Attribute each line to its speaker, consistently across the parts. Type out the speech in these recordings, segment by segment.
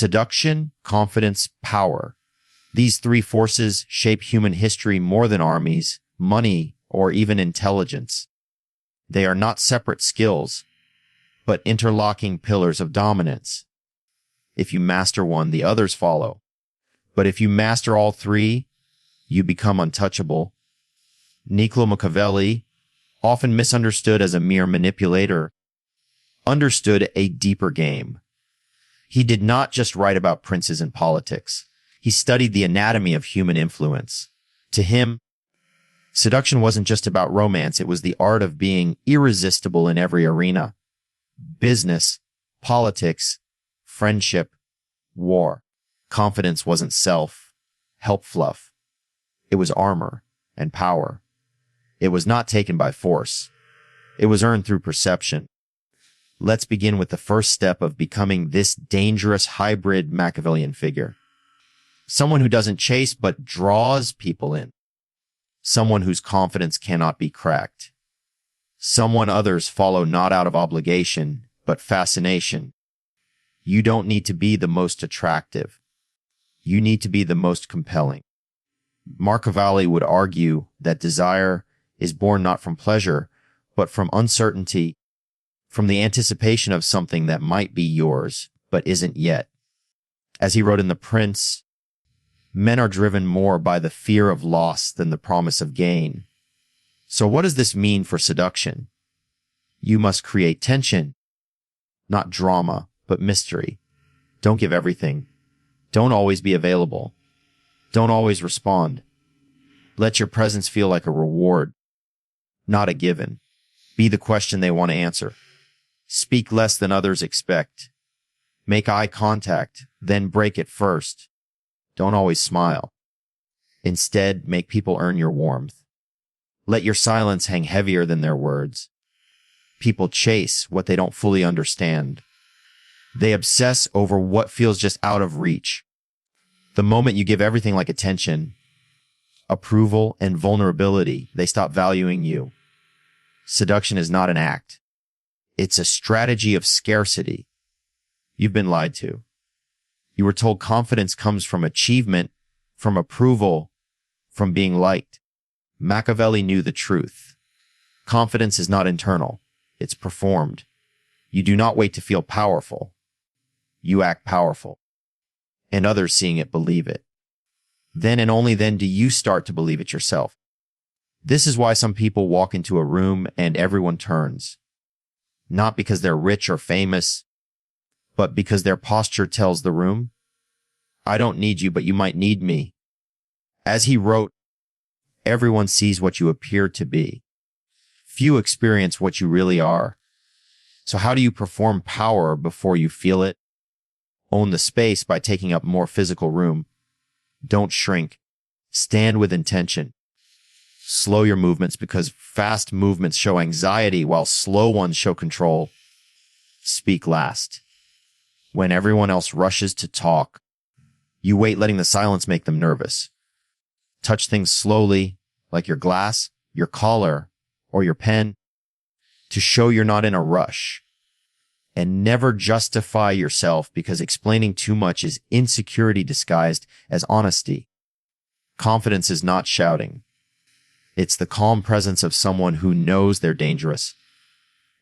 Speaker 1: Seduction, confidence, power. These three forces shape human history more than armies, money, or even intelligence. They are not separate skills, but interlocking pillars of dominance. If you master one, the others follow. But if you master all three, you become untouchable. Niccolo Machiavelli, often misunderstood as a mere manipulator, understood a deeper game. He did not just write about princes and politics. He studied the anatomy of human influence. To him, seduction wasn't just about romance. It was the art of being irresistible in every arena. Business, politics, friendship, war. Confidence wasn't help fluff. It was armor and power. It was not taken by force. It was earned through perception. Let's begin with the first step of becoming this dangerous hybrid Machiavellian figure. Someone who doesn't chase but draws people in. Someone whose confidence cannot be cracked. Someone others follow not out of obligation, but fascination. You don't need to be the most attractive. You need to be the most compelling. Machiavelli would argue that desire is born not from pleasure, but from uncertainty, from the anticipation of something that might be yours, but isn't yet. As he wrote in The Prince, men are driven more by the fear of loss than the promise of gain. So what does this mean for seduction? You must create tension, not drama, but mystery. Don't give everything. Don't always be available. Don't always respond. Let your presence feel like a reward, not a given. Be the question they want to answer. Speak less than others expect. Make eye contact, then break it first. Don't always smile. Instead, make people earn your warmth. Let your silence hang heavier than their words. People chase what they don't fully understand. They obsess over what feels just out of reach. The moment you give everything like attention, approval, and vulnerability, they stop valuing you. Seduction is not an act. It's a strategy of scarcity. You've been lied to. You were told confidence comes from achievement, from approval, from being liked. Machiavelli knew the truth. Confidence is not internal. It's performed. You do not wait to feel powerful. You act powerful. And others seeing it believe it. Then and only then do you start to believe it yourself. This is why some people walk into a room and everyone turns. Not because they're rich or famous, but because their posture tells the room, I don't need you, but you might need me. As he wrote, everyone sees what you appear to be. Few experience what you really are. So how do you perform power before you feel it? Own the space by taking up more physical room. Don't shrink. Stand with intention. Slow your movements because fast movements show anxiety while slow ones show control. Speak last. When everyone else rushes to talk, you wait, letting the silence make them nervous. Touch things slowly, like your glass, your collar, or your pen, to show you're not in a rush. And never justify yourself because explaining too much is insecurity disguised as honesty. Confidence is not shouting. It's the calm presence of someone who knows they're dangerous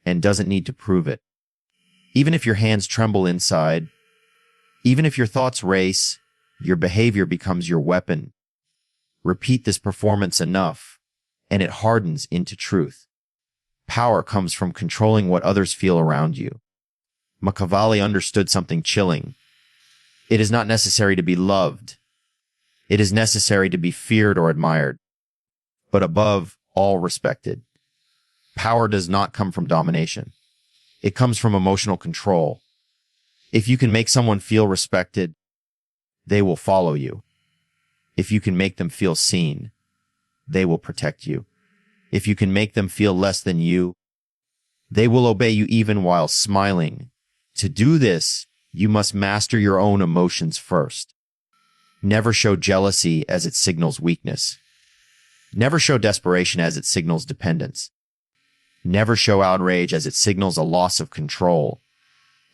Speaker 1: and doesn't need to prove it. Even if your hands tremble inside, even if your thoughts race, your behavior becomes your weapon. Repeat this performance enough, and it hardens into truth. Power comes from controlling what others feel around you. Machiavelli understood something chilling. It is not necessary to be loved. It is necessary to be feared or admired, but above all respected. Power does not come from domination. It comes from emotional control. If you can make someone feel respected, they will follow you. If you can make them feel seen, they will protect you. If you can make them feel less than you, they will obey you even while smiling. To do this, you must master your own emotions first. Never show jealousy as it signals weakness. Never show desperation as it signals dependence. Never show outrage as it signals a loss of control.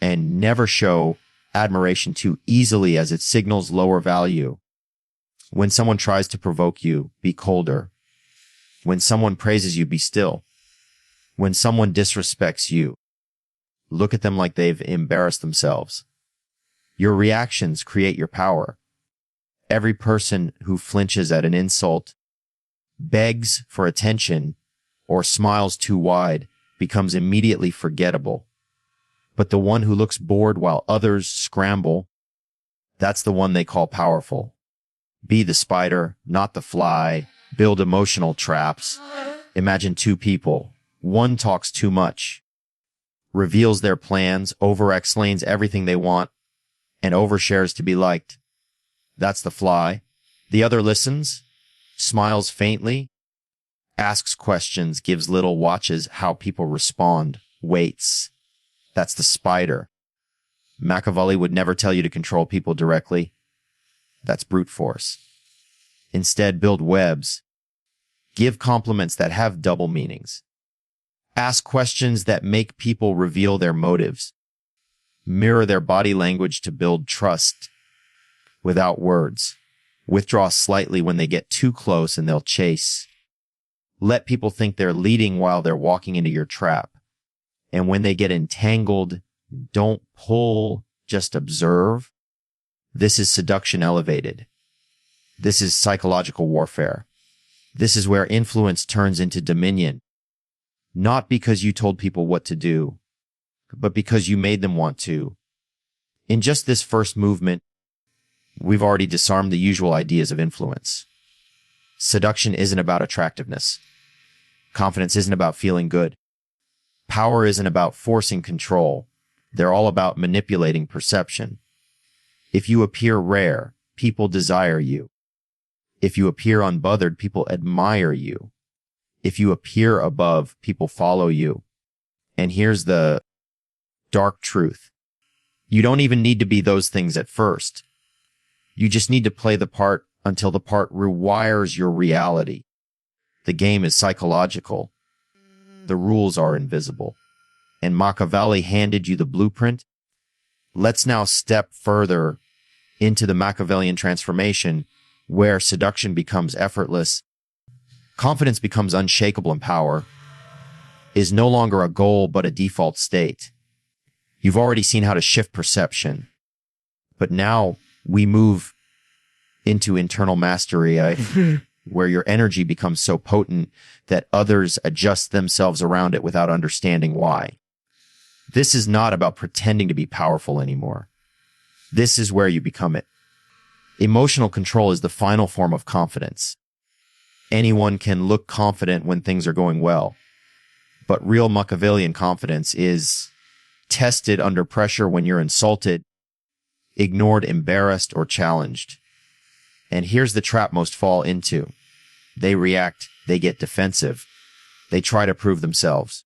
Speaker 1: And never show admiration too easily as it signals lower value. When someone tries to provoke you, be colder. When someone praises you, be still. When someone disrespects you, look at them like they've embarrassed themselves. Your reactions create your power. Every person who flinches at an insult, begs for attention, or smiles too wide becomes immediately forgettable. But the one who looks bored while others scramble, that's the one they call powerful. Be the spider, not the fly. Build emotional traps. Imagine two people. One talks too much, reveals their plans, over-explains everything they want, and overshares to be liked. That's the fly. The other listens, smiles faintly, asks questions, gives little, watches how people respond, waits. That's the spider. Machiavelli would never tell you to control people directly. That's brute force. Instead, build webs. Give compliments that have double meanings. Ask questions that make people reveal their motives. Mirror their body language to build trust without words. Withdraw slightly when they get too close and they'll chase. Let people think they're leading while they're walking into your trap. And when they get entangled, don't pull, just observe. This is seduction elevated. This is psychological warfare. This is where influence turns into dominion. Not because you told people what to do, but because you made them want to. In just this first movement, we've already disarmed the usual ideas of influence. Seduction isn't about attractiveness. Confidence isn't about feeling good. Power isn't about forcing control. They're all about manipulating perception. If you appear rare, people desire you. If you appear unbothered, people admire you. If you appear above, people follow you. And here's the dark truth. You don't even need to be those things at first. You just need to play the part until the part rewires your reality. The game is psychological. The rules are invisible. And Machiavelli handed you the blueprint. Let's now step further into the Machiavellian transformation, where seduction becomes effortless, confidence becomes unshakable, and power is no longer a goal but a default state. You've already seen how to shift perception, but now we move into internal mastery, where your energy becomes so potent that others adjust themselves around it without understanding why. This is not about pretending to be powerful anymore. This is where you become it. Emotional control is the final form of confidence. Anyone can look confident when things are going well, but real Machiavellian confidence is tested under pressure when you're insulted, ignored, embarrassed, or challenged. And here's the trap most fall into. They react, they get defensive, they try to prove themselves.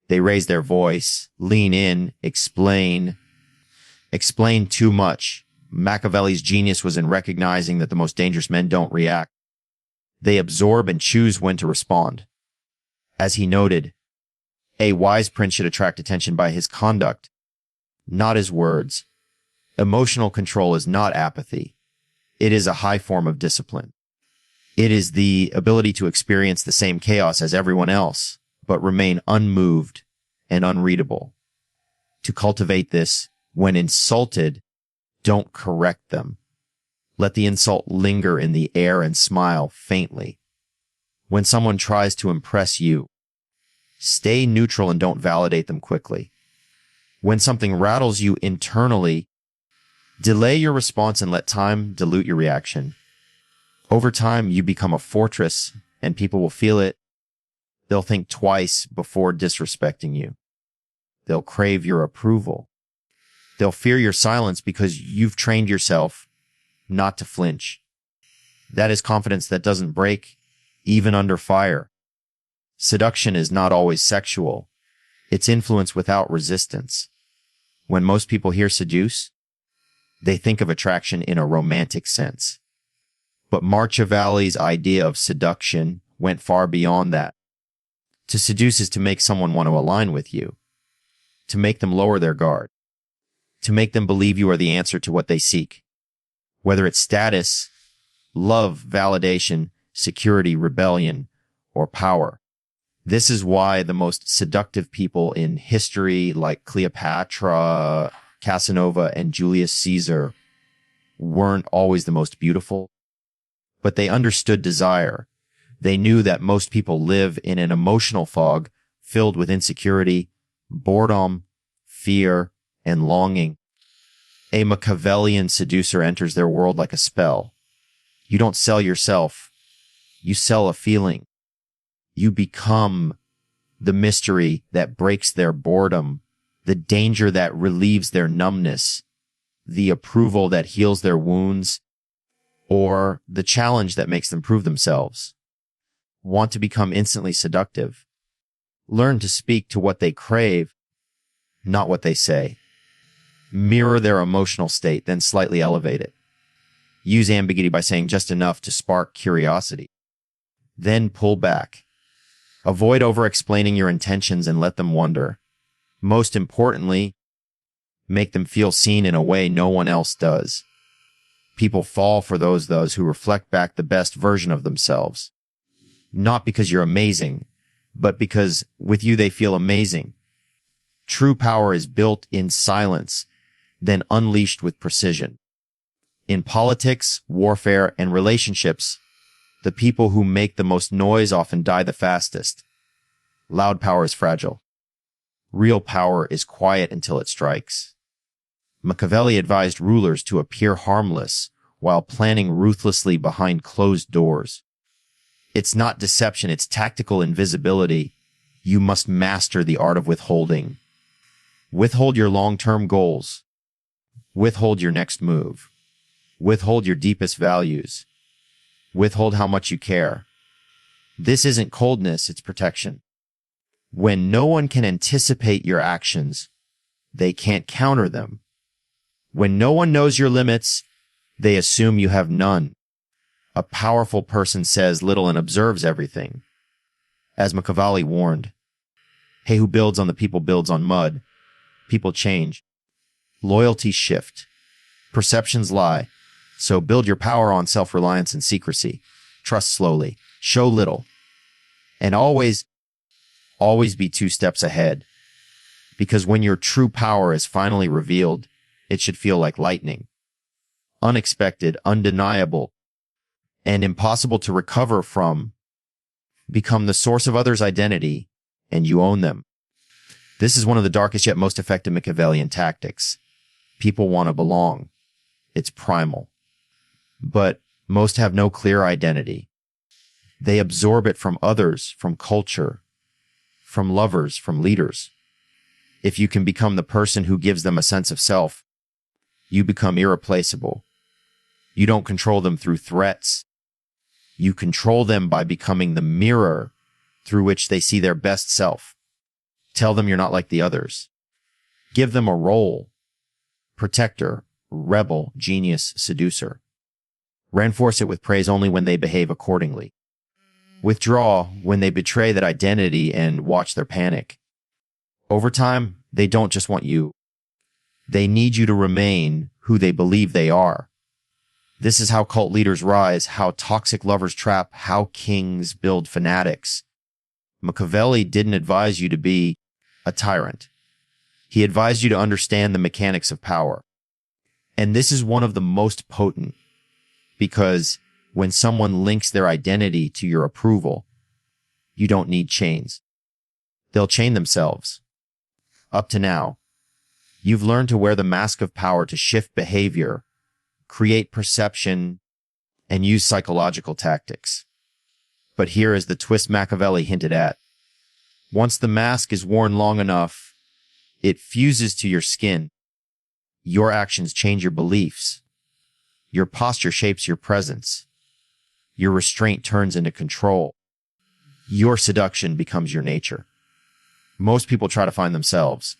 Speaker 1: They raise their voice, lean in, explain too much. Machiavelli's genius was in recognizing that the most dangerous men don't react. They absorb and choose when to respond. As he noted, a wise prince should attract attention by his conduct, not his words. Emotional control is not apathy. It is a high form of discipline. It is the ability to experience the same chaos as everyone else, but remain unmoved and unreadable. To cultivate this, when insulted, don't correct them. Let the insult linger in the air and smile faintly. When someone tries to impress you, stay neutral and don't validate them quickly. When something rattles you internally, delay your response and let time dilute your reaction. Over time, you become a fortress and people will feel it. They'll think twice before disrespecting you. They'll crave your approval. They'll fear your silence because you've trained yourself not to flinch. That is confidence that doesn't break, even under fire. Seduction is not always sexual. It's influence without resistance. When most people hear seduce, they think of attraction in a romantic sense. But Machiavelli's idea of seduction went far beyond that. To seduce is to make someone want to align with you, to make them lower their guard, to make them believe you are the answer to what they seek. Whether it's status, love, validation, security, rebellion, or power. This is why the most seductive people in history, like Cleopatra, Casanova, and Julius Caesar, weren't always the most beautiful, but they understood desire. They knew that most people live in an emotional fog filled with insecurity, boredom, fear, and longing. A Machiavellian seducer enters their world like a spell. You don't sell yourself. You sell a feeling. You become the mystery that breaks their boredom, the danger that relieves their numbness, the approval that heals their wounds, or the challenge that makes them prove themselves. Want to become instantly seductive? Learn to speak to what they crave, not what they say. Mirror their emotional state, then slightly elevate it. Use ambiguity by saying just enough to spark curiosity. Then pull back. Avoid over-explaining your intentions and let them wonder. Most importantly, make them feel seen in a way no one else does. People fall for those who reflect back the best version of themselves. Not because you're amazing, but because with you they feel amazing. True power is built in silence, then unleashed with precision. In politics, warfare, and relationships, the people who make the most noise often die the fastest. Loud power is fragile. Real power is quiet until it strikes. Machiavelli advised rulers to appear harmless while planning ruthlessly behind closed doors. It's not deception, it's tactical invisibility. You must master the art of withholding. Withhold your long-term goals. Withhold your next move. Withhold your deepest values. Withhold how much you care. This isn't coldness, it's protection. When no one can anticipate your actions, they can't counter them. When no one knows your limits, they assume you have none. A powerful person says little and observes everything. As Machiavelli warned, "He who builds on the people builds on mud." People change. Loyalties shift. Perceptions lie. So build your power on self-reliance and secrecy. Trust slowly. Show little. And always be 2 steps ahead. Because when your true power is finally revealed, it should feel like lightning. Unexpected, undeniable, and impossible to recover from. Become the source of others' identity, and you own them. This is one of the darkest yet most effective Machiavellian tactics. People want to belong. It's primal. But most have no clear identity. They absorb it from others, from culture, from lovers, from leaders. If you can become the person who gives them a sense of self, you become irreplaceable. You don't control them through threats. You control them by becoming the mirror through which they see their best self. Tell them you're not like the others. Give them a role. Protector, rebel, genius, seducer. Reinforce it with praise only when they behave accordingly. Withdraw when they betray that identity and watch their panic. Over time, they don't just want you. They need you to remain who they believe they are. This is how cult leaders rise, how toxic lovers trap, how kings build fanatics. Machiavelli didn't advise you to be a tyrant. He advised you to understand the mechanics of power. And this is one of the most potent, because when someone links their identity to your approval, you don't need chains. They'll chain themselves. Up to now, you've learned to wear the mask of power to shift behavior, create perception, and use psychological tactics. But here is the twist Machiavelli hinted at. Once the mask is worn long enough, it fuses to your skin. Your actions change your beliefs. Your posture shapes your presence. Your restraint turns into control. Your seduction becomes your nature. Most people try to find themselves.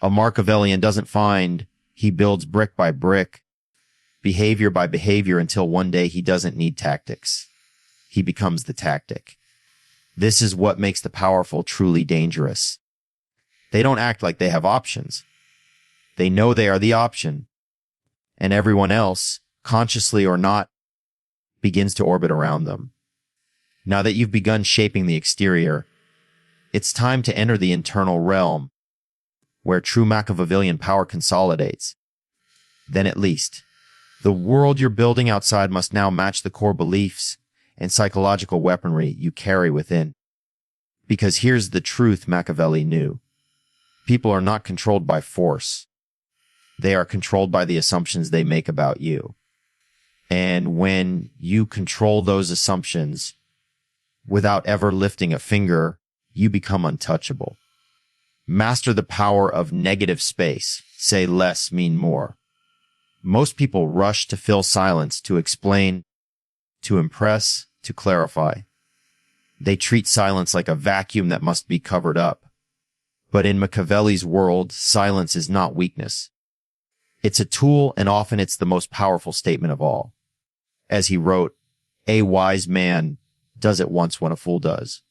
Speaker 1: A Machiavellian doesn't find, he builds brick by brick, behavior by behavior until one day he doesn't need tactics. He becomes the tactic. This is what makes the powerful truly dangerous. They don't act like they have options. They know they are the option, and everyone else, consciously or not, begins to orbit around them. Now that you've begun shaping the exterior, it's time to enter the internal realm, where true Machiavellian power consolidates. Then at least, the world you're building outside must now match the core beliefs and psychological weaponry you carry within. Because here's the truth Machiavelli knew. People are not controlled by force. They are controlled by the assumptions they make about you. And when you control those assumptions without ever lifting a finger, you become untouchable. Master the power of negative space. Say less, mean more. Most people rush to fill silence, to explain, to impress, to clarify. They treat silence like a vacuum that must be covered up. But in Machiavelli's world, silence is not weakness. It's a tool, and often it's the most powerful statement of all. As he wrote, "A wise man does it once when a fool does."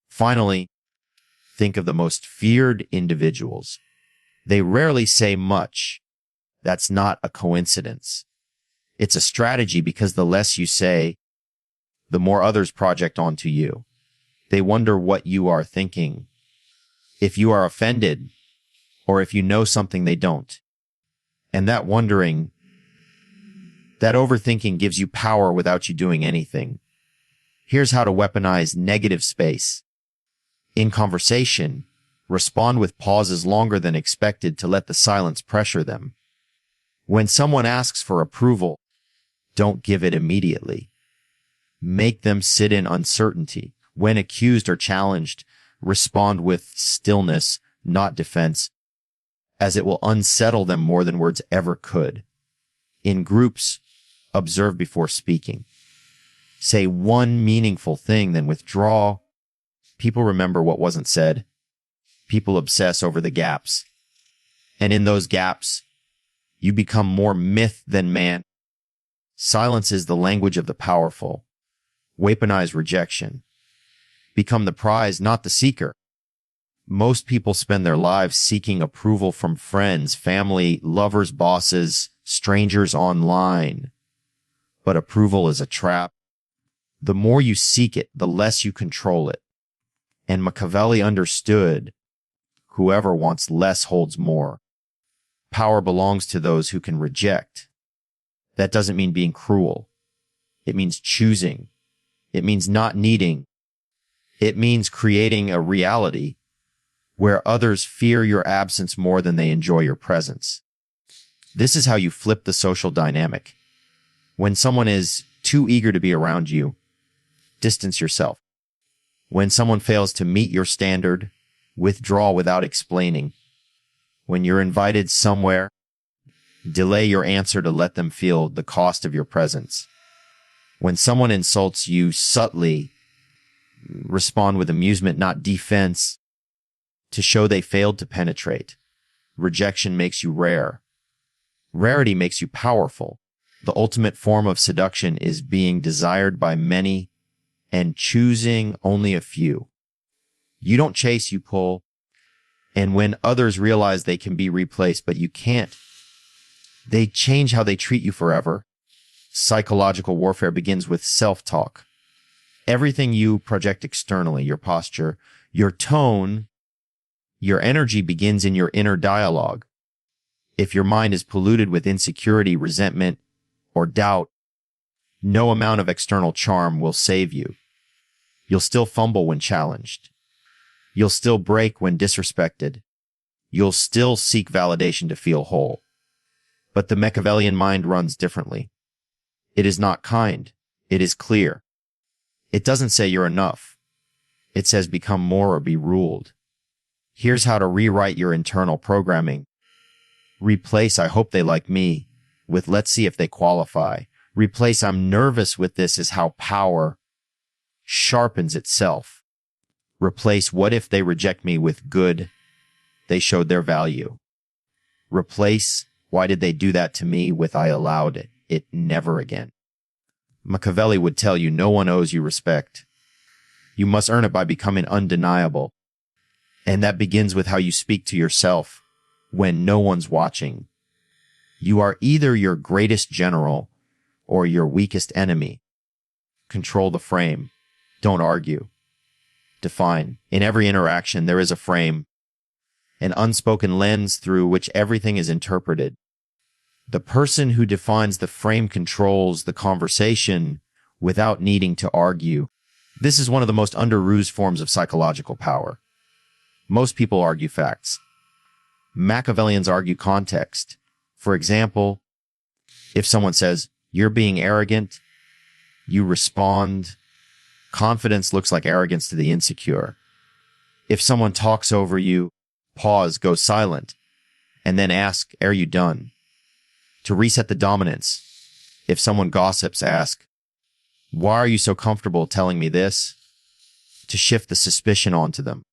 Speaker 1: Finally, think of the most feared individuals. They rarely say much. That's not a coincidence. It's a strategy, because the less you say, the more others project onto you. They wonder what you are thinking, if you are offended, or if you know something they don't. And that wondering, that overthinking gives you power without you doing anything. Here's how to weaponize negative space. In conversation, respond with pauses longer than expected to let the silence pressure them. When someone asks for approval, don't give it immediately. Make them sit in uncertainty. When accused or challenged, respond with stillness, not defense, as it will unsettle them more than words ever could. In groups, observe before speaking. Say one meaningful thing, then withdraw. People remember what wasn't said. People obsess over the gaps. And in those gaps, you become more myth than man. Silence is the language of the powerful. Weaponize rejection. Become the prize, not the seeker. Most people spend their lives seeking approval from friends, family, lovers, bosses, strangers online. But approval is a trap. The more you seek it, the less you control it. And Machiavelli understood, whoever wants less holds more. Power belongs to those who can reject. That doesn't mean being cruel. It means choosing. It means not needing. It means creating a reality where others fear your absence more than they enjoy your presence. This is how you flip the social dynamic. When someone is too eager to be around you, distance yourself. When someone fails to meet your standard, withdraw without explaining. When you're invited somewhere, delay your answer to let them feel the cost of your presence. When someone insults you subtly, respond with amusement, not defense, to show they failed to penetrate. Rejection makes you rare. Rarity makes you powerful. The ultimate form of seduction is being desired by many and choosing only a few. You don't chase, you pull. And when others realize they can be replaced, but you can't, they change how they treat you forever. Psychological warfare begins with self-talk. Everything you project externally, your posture, your tone, your energy begins in your inner dialogue. If your mind is polluted with insecurity, resentment, or doubt, no amount of external charm will save you. You'll still fumble when challenged. You'll still break when disrespected. You'll still seek validation to feel whole. But the Machiavellian mind runs differently. It is not kind. It is clear. It doesn't say you're enough. It says become more or be ruled. Here's how to rewrite your internal programming. Replace "I hope they like me" with "let's see if they qualify." Replace "I'm nervous with this" is how power sharpens itself. Replace "what if they reject me" with "good, they showed their value." Replace "why did they do that to me" with "I allowed it never again." Machiavelli would tell you no one owes you respect. You must earn it by becoming undeniable. And that begins with how you speak to yourself. when no one's watching. You are either your greatest general or your weakest enemy. Control the frame. Don't argue. Define. In every interaction, there is a frame, an unspoken lens through which everything is interpreted. The person who defines the frame controls the conversation without needing to argue. This is one of the most under-used forms of psychological power. Most people argue facts. Machiavellians argue context. For example, if someone says, "You're being arrogant," you respond, "Confidence looks like arrogance to the insecure." If someone talks over you, pause, go silent, and then ask, "Are you done?" To reset the dominance. If someone gossips, ask, "Why are you so comfortable telling me this?" To shift the suspicion onto them.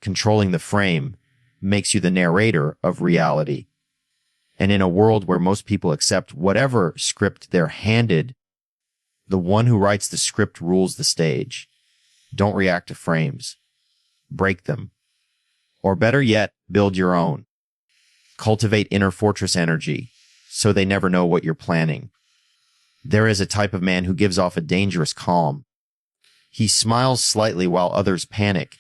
Speaker 1: Controlling the frame makes you the narrator of reality. And in a world where most people accept whatever script they're handed, the one who writes the script rules the stage. Don't react to frames. Break them. Or better yet, build your own. Cultivate inner fortress energy so they never know what you're planning. There is a type of man who gives off a dangerous calm. He smiles slightly while others panic.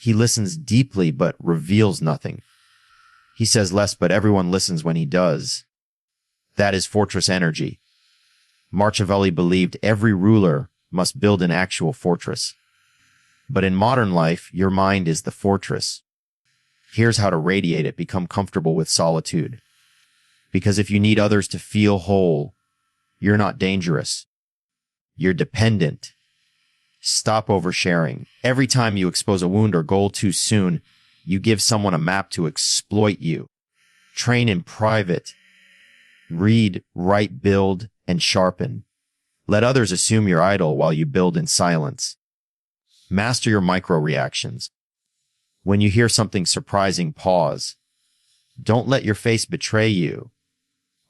Speaker 1: He listens deeply but reveals nothing. He says less, but everyone listens when he does. That is fortress energy. Machiavelli believed every ruler must build an actual fortress. But in modern life, your mind is the fortress. Here's how to radiate it. Become comfortable with solitude. Because if you need others to feel whole, you're not dangerous. You're dependent. Stop oversharing. Every time you expose a wound or goal too soon, you give someone a map to exploit you. Train in private. Read, write, build, and sharpen. Let others assume you're idle while you build in silence. Master your micro reactions. When you hear something surprising, pause. Don't let your face betray you.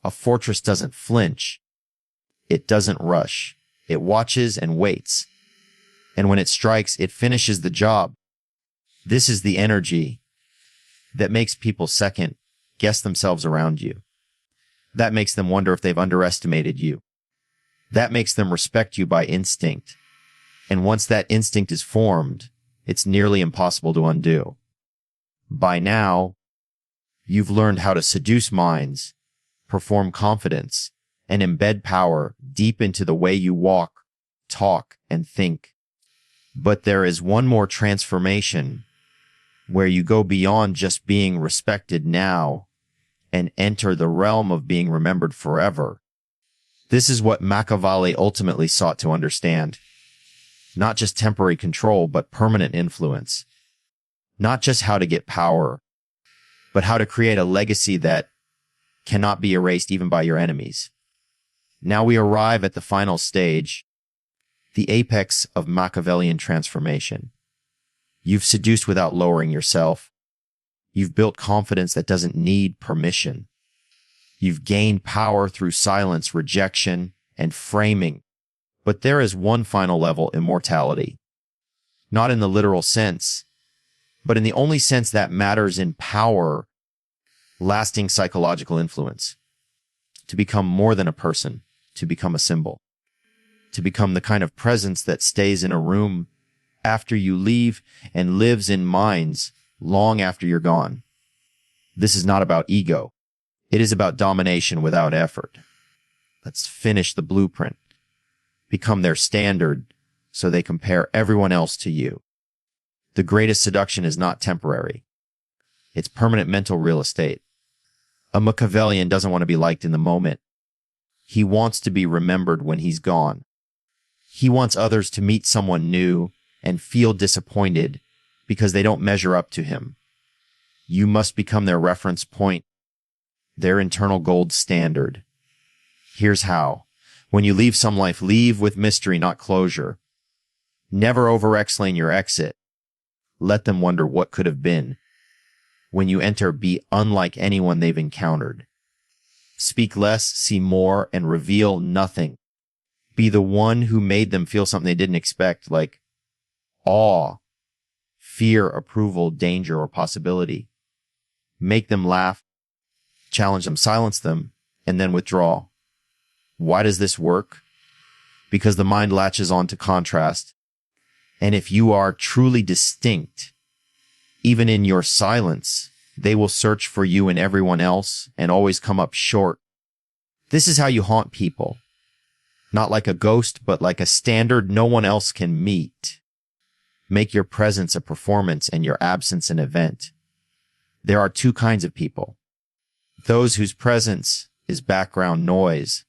Speaker 1: A fortress doesn't flinch. It doesn't rush. It watches and waits. And when it strikes, it finishes the job. This is the energy that makes people second guess themselves around you. That makes them wonder if they've underestimated you. That makes them respect you by instinct. And once that instinct is formed, it's nearly impossible to undo. By now, you've learned how to seduce minds, perform confidence, and embed power deep into the way you walk, talk, and think. But there is one more transformation where you go beyond just being respected now and enter the realm of being remembered forever. This is what Machiavelli ultimately sought to understand. Not just temporary control, but permanent influence. Not just how to get power, but how to create a legacy that cannot be erased even by your enemies. Now we arrive at the final stage, the apex of Machiavellian transformation. You've seduced without lowering yourself. You've built confidence that doesn't need permission. You've gained power through silence, rejection, and framing. But there is one final level, immortality. Not in the literal sense, but in the only sense that matters in power, lasting psychological influence. To become more than a person, to become a symbol. To become the kind of presence that stays in a room after you leave and lives in minds long after you're gone. This is not about ego. It is about domination without effort. Let's finish the blueprint. Become their standard so they compare everyone else to you. The greatest seduction is not temporary. It's permanent mental real estate. A Machiavellian doesn't want to be liked in the moment. He wants to be remembered when he's gone. He wants others to meet someone new and feel disappointed because they don't measure up to him. You must become their reference point, their internal gold standard. Here's how. When you leave some life, leave with mystery, not closure. Never over-explain your exit. Let them wonder what could have been. When you enter, be unlike anyone they've encountered. Speak less, see more, and reveal nothing. Be the one who made them feel something they didn't expect, like awe, fear, approval, danger, or possibility. Make them laugh, challenge them, silence them, and then withdraw. Why does this work? Because the mind latches on to contrast. And if you are truly distinct, even in your silence, they will search for you and everyone else and always come up short. This is how you haunt people. Not like a ghost, but like a standard no one else can meet. Make your presence a performance and your absence an event. There are two kinds of people. Those whose presence is background noise,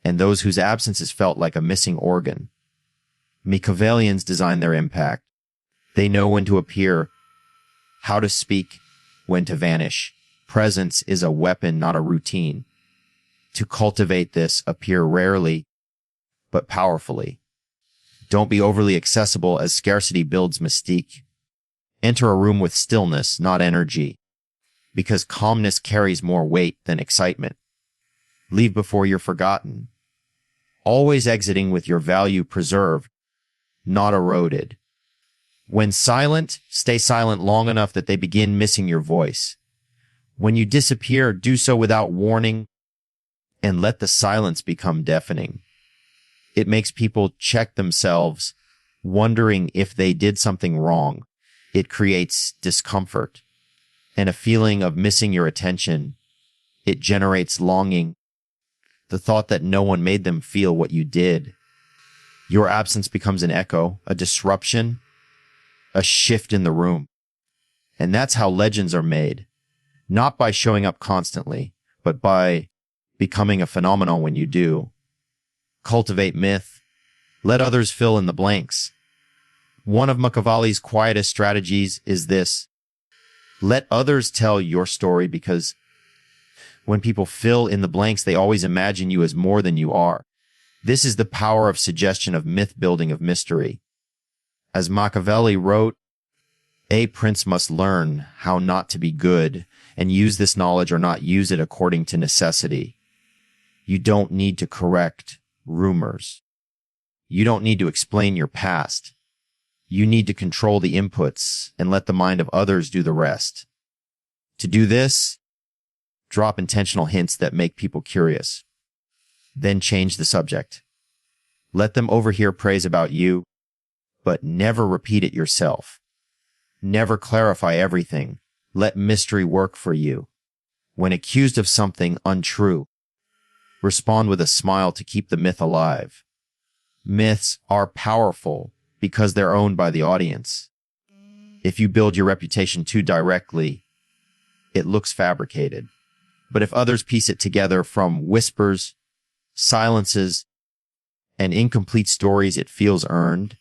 Speaker 1: and those whose absence is felt like a missing organ. Machiavellians design their impact. They know when to appear, how to speak, when to vanish. Presence is a weapon, not a routine. To cultivate this, appear rarely, but powerfully. Don't be overly accessible, as scarcity builds mystique. Enter a room with stillness, not energy, because calmness carries more weight than excitement. Leave before you're forgotten. Always exiting with your value preserved, not eroded. When silent, stay silent long enough that they begin missing your voice. When you disappear, do so without warning, and let the silence become deafening. It makes people check themselves, wondering if they did something wrong. It creates discomfort and a feeling of missing your attention. It generates longing, the thought that no one made them feel what you did. Your absence becomes an echo, a disruption, a shift in the room. And that's how legends are made. Not by showing up constantly, but by becoming a phenomenon when you do. Cultivate myth. Let others fill in the blanks. One of Machiavelli's quietest strategies is this. Let others tell your story, because when people fill in the blanks, they always imagine you as more than you are. This is the power of suggestion, of myth building, of mystery. As Machiavelli wrote, a prince must learn how not to be good and use this knowledge or not use it according to necessity. You don't need to correct rumors. You don't need to explain your past. You need to control the inputs and let the mind of others do the rest. To do this, drop intentional hints that make people curious. Then change the subject. Let them overhear praise about you, but never repeat it yourself. Never clarify everything. Let mystery work for you. When accused of something untrue, respond with a smile to keep the myth alive. Myths are powerful because they're owned by the audience. If you build your reputation too directly, it looks fabricated. But if others piece it together from whispers, silences, and incomplete stories, it feels earned.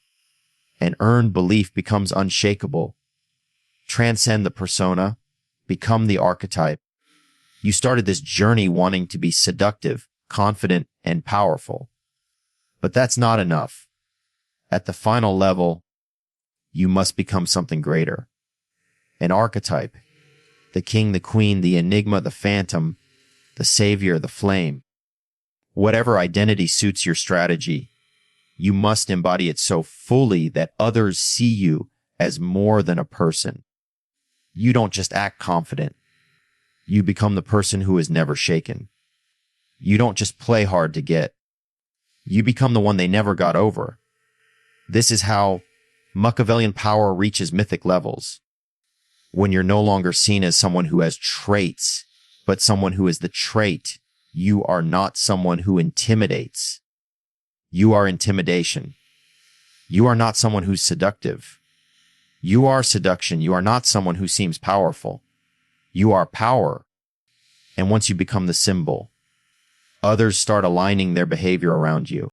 Speaker 1: And earned belief becomes unshakable. Transcend the persona, become the archetype. You started this journey wanting to be seductive, confident, and powerful. But that's not enough. At the final level, you must become something greater. An archetype. The king, the queen, the enigma, the phantom, the savior, the flame. Whatever identity suits your strategy, you must embody it so fully that others see you as more than a person. You don't just act confident. You become the person who is never shaken. You don't just play hard to get. You become the one they never got over. This is how Machiavellian power reaches mythic levels. When you're no longer seen as someone who has traits, but someone who is the trait. You are not someone who intimidates. You are intimidation. You are not someone who's seductive. You are seduction. You are not someone who seems powerful. You are power. And once you become the symbol, others start aligning their behavior around you.